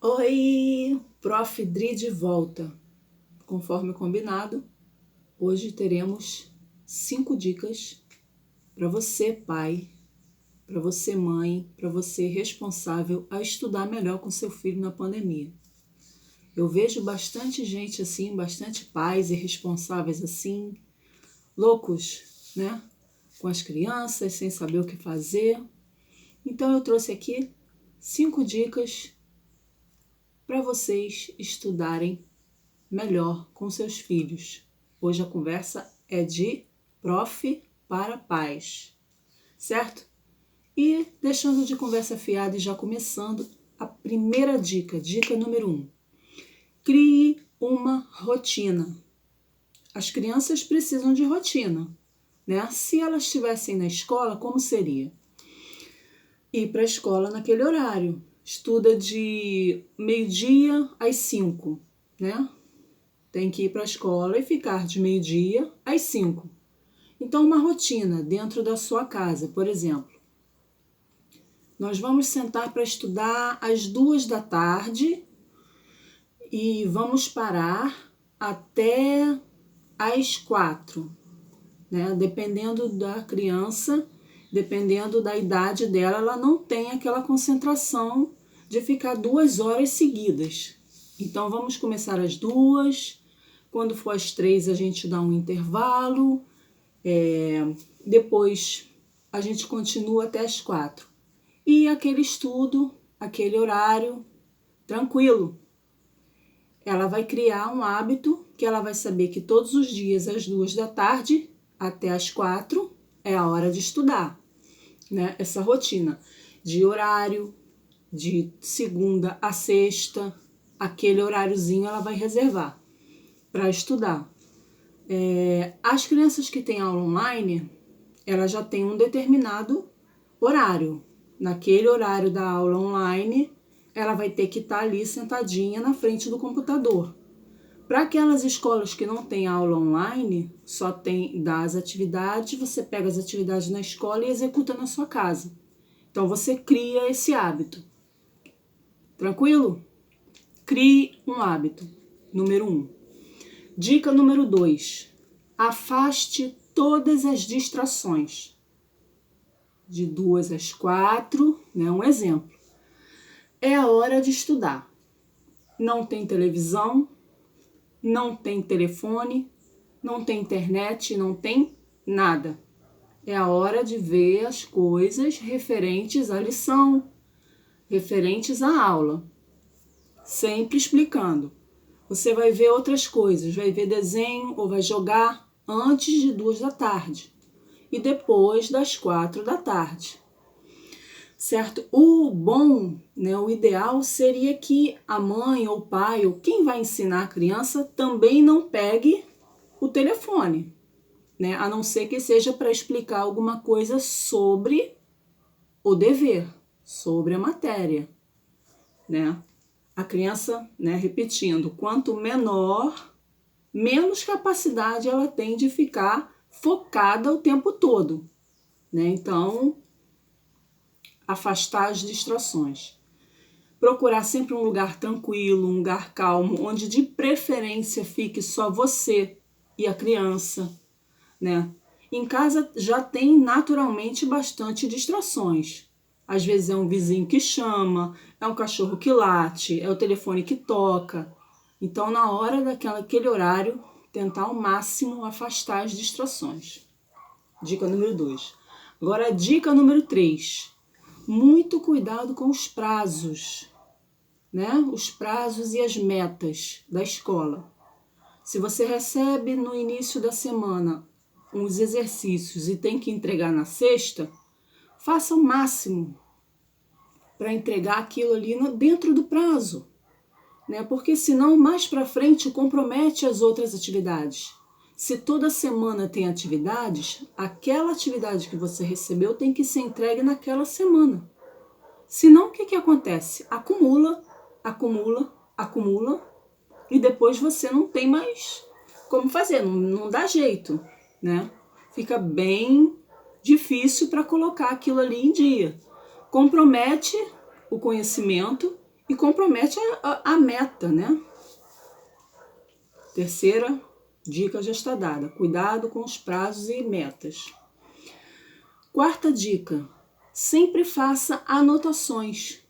Oi, Prof. Dri de volta. Conforme combinado, hoje teremos 5 dicas para você, pai, para você, mãe, para você responsável a estudar melhor com seu filho na pandemia. Eu vejo bastante gente assim, bastante pais e responsáveis assim, loucos, né? Com as crianças, sem saber o que fazer. Então eu trouxe aqui 5 dicas para vocês estudarem melhor com seus filhos. Hoje a conversa é de prof para pais, certo? E deixando de conversa fiada e já começando, a primeira dica, dica número 1. Crie uma rotina. As crianças precisam de rotina, né? Se elas estivessem na escola, como seria? Ir para a escola naquele horário. Estuda de meio-dia às 5, né? Tem que ir para a escola e ficar de meio-dia às 5. Então, uma rotina dentro da sua casa, por exemplo. Nós vamos sentar para estudar às 2 da tarde e vamos parar até às 4, né? Dependendo da criança, dependendo da idade dela, ela não tem aquela concentração de ficar 2 horas seguidas. Então, vamos começar às 2. Quando for às 3, a gente dá um intervalo. Depois, a gente continua até às 4. E aquele estudo, aquele horário, tranquilo. Ela vai criar um hábito que ela vai saber que todos os dias, às 2 da tarde até às 4, é a hora de estudar, né? Essa rotina de horário, de segunda a sexta, aquele horáriozinho ela vai reservar para estudar. As crianças que têm aula online, elas já têm um determinado horário. Naquele horário da aula online, ela vai ter que estar ali sentadinha na frente do computador. Para aquelas escolas que não têm aula online, só tem das atividades, você pega as atividades na escola e executa na sua casa. Então você cria esse hábito. Tranquilo? Crie um hábito. Número 1. Dica número 2. Afaste todas as distrações. De 2 às 4, né? Um exemplo. É a hora de estudar. Não tem televisão, não tem telefone, não tem internet, não tem nada. É a hora de ver as coisas referentes à lição, referentes à aula. Sempre explicando. Você vai ver outras coisas, vai ver desenho ou vai jogar antes de 2 da tarde e depois das 4 da tarde. Certo? O bom, né, o ideal seria que a mãe ou o pai ou quem vai ensinar a criança também não pegue o telefone, né? A não ser que seja para explicar alguma coisa sobre o dever, sobre a matéria, né? A criança, né, repetindo, quanto menor, menos capacidade ela tem de ficar focada o tempo todo, né? Então, afastar as distrações. Procurar sempre um lugar tranquilo, um lugar calmo, onde de preferência fique só você e a criança, né? Em casa já tem naturalmente bastante distrações. Às vezes é um vizinho que chama, é um cachorro que late, é o telefone que toca. Então, na hora daquele horário, tentar ao máximo afastar as distrações. Dica número 2. Agora, a dica número 3. Muito cuidado com os prazos, né? Os prazos e as metas da escola. Se você recebe no início da semana uns exercícios e tem que entregar na sexta, faça o máximo para entregar aquilo ali dentro do prazo, né? Porque senão mais para frente compromete as outras atividades. Se toda semana tem atividades, aquela atividade que você recebeu tem que ser entregue naquela semana. Senão, o que acontece? Acumula, acumula, acumula e depois você não tem mais como fazer, não dá jeito, né? Fica bem difícil para colocar aquilo ali em dia. Compromete o conhecimento e compromete a meta, né? Terceira dica já está dada: cuidado com os prazos e metas. Quarta dica: sempre faça anotações.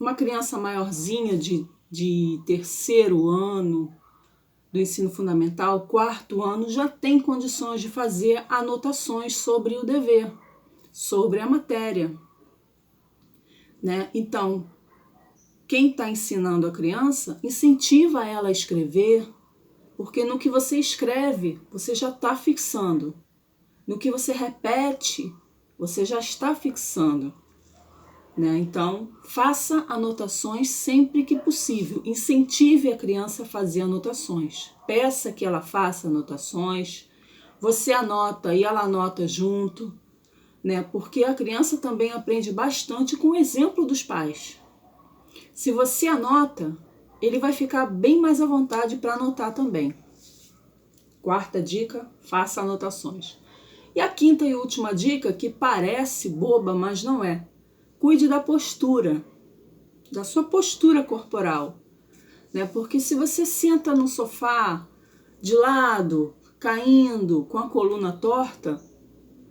Uma criança maiorzinha de terceiro ano do ensino fundamental, quarto ano, já tem condições de fazer anotações sobre o dever, sobre a matéria, né? Então, quem está ensinando a criança, incentiva ela a escrever, porque no que você escreve, você já está fixando. No que você repete, você já está fixando, né? Então, faça anotações sempre que possível. Incentive a criança a fazer anotações. Peça que ela faça anotações. Você anota e ela anota junto, né? Porque a criança também aprende bastante com o exemplo dos pais. Se você anota, ele vai ficar bem mais à vontade para anotar também. Quarta dica: faça anotações. E a quinta e última dica, que parece boba, mas não é: cuide da postura, da sua postura corporal, né? Porque se você senta no sofá de lado, caindo, com a coluna torta,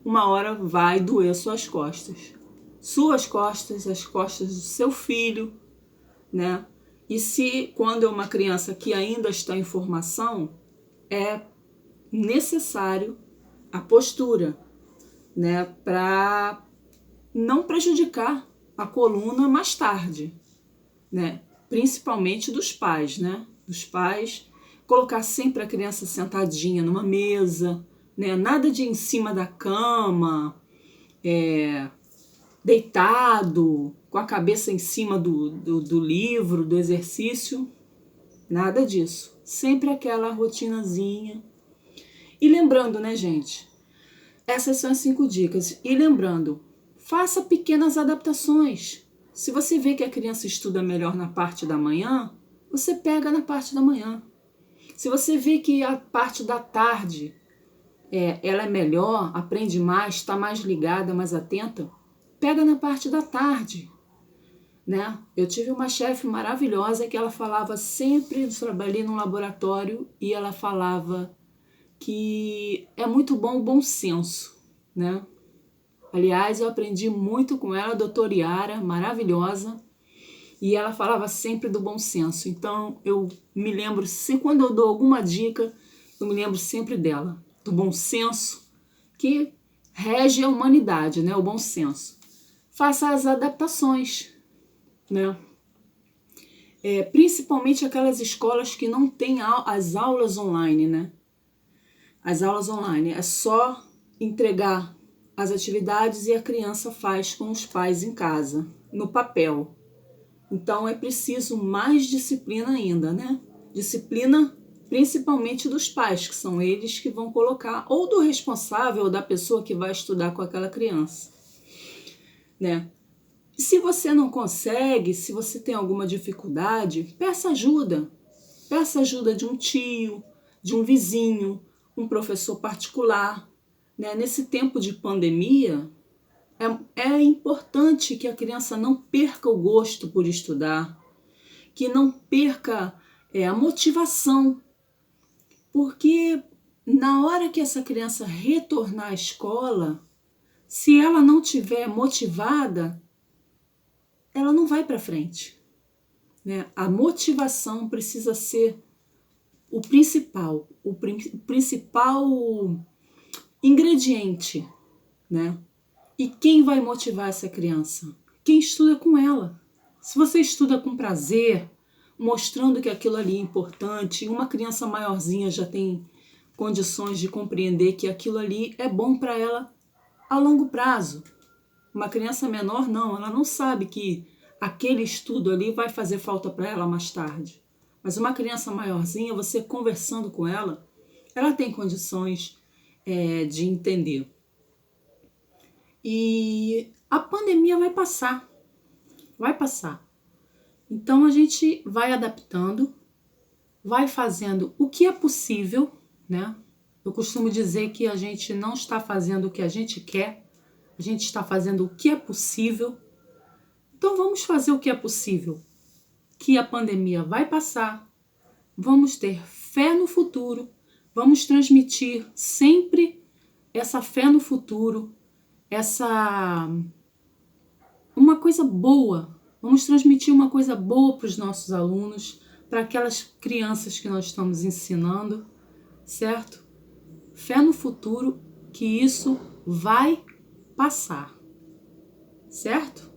uma hora vai doer suas costas. Suas costas, as costas do seu filho, né? E se, quando é uma criança que ainda está em formação, é necessário a postura, né? Para não prejudicar a coluna mais tarde, né? Principalmente dos pais, né? Dos pais, colocar sempre a criança sentadinha numa mesa, né? Nada de em cima da cama, deitado, com a cabeça em cima do livro, do exercício, nada disso. Sempre aquela rotinazinha. E lembrando, né, gente? Essas são as 5 dicas. E lembrando, faça pequenas adaptações. Se você vê que a criança estuda melhor na parte da manhã, você pega na parte da manhã. Se você vê que a parte da tarde ela é melhor, aprende mais, está mais ligada, mais atenta, pega na parte da tarde, né? Eu tive uma chefe maravilhosa que ela falava sempre, eu trabalhei num laboratório, e ela falava que é muito bom o bom senso, né? Aliás, eu aprendi muito com ela, a doutora Yara, maravilhosa, e ela falava sempre do bom senso. Então, eu me lembro, quando eu dou alguma dica, eu me lembro sempre dela, do bom senso, que rege a humanidade, né? O bom senso. Faça as adaptações, né? Principalmente aquelas escolas que não têm as aulas online, né? As aulas online é só entregar as atividades e a criança faz com os pais em casa, no papel. Então é preciso mais disciplina ainda, né? Disciplina principalmente dos pais, que são eles que vão colocar, ou do responsável, ou da pessoa que vai estudar com aquela criança, né? E se você não consegue, se você tem alguma dificuldade, peça ajuda. Peça ajuda de um tio, de um vizinho, um professor particular, né? Nesse tempo de pandemia, é importante que a criança não perca o gosto por estudar, que não perca a motivação, porque na hora que essa criança retornar à escola, se ela não estiver motivada, ela não vai para frente, né? A motivação precisa ser o principal ingrediente, né? E quem vai motivar essa criança? Quem estuda com ela. Se você estuda com prazer, mostrando que aquilo ali é importante, uma criança maiorzinha já tem condições de compreender que aquilo ali é bom para ela a longo prazo. Uma criança menor não, ela não sabe que aquele estudo ali vai fazer falta para ela mais tarde. Mas uma criança maiorzinha, você conversando com ela, ela tem condições de entender. E a pandemia vai passar, vai passar. Então a gente vai adaptando, vai fazendo o que é possível, né? Eu costumo dizer que a gente não está fazendo o que a gente quer, a gente está fazendo o que é possível. Então vamos fazer o que é possível. que a pandemia vai passar, vamos ter fé no futuro, vamos transmitir sempre essa fé no futuro, uma coisa boa. Vamos transmitir uma coisa boa para os nossos alunos, para aquelas crianças que nós estamos ensinando, certo? Fé no futuro, que isso vai passar, certo?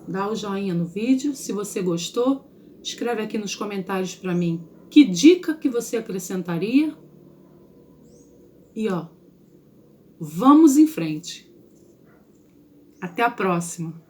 Dá o joinha no vídeo, se você gostou, escreve aqui nos comentários para mim que dica que você acrescentaria. E vamos em frente. Até a próxima!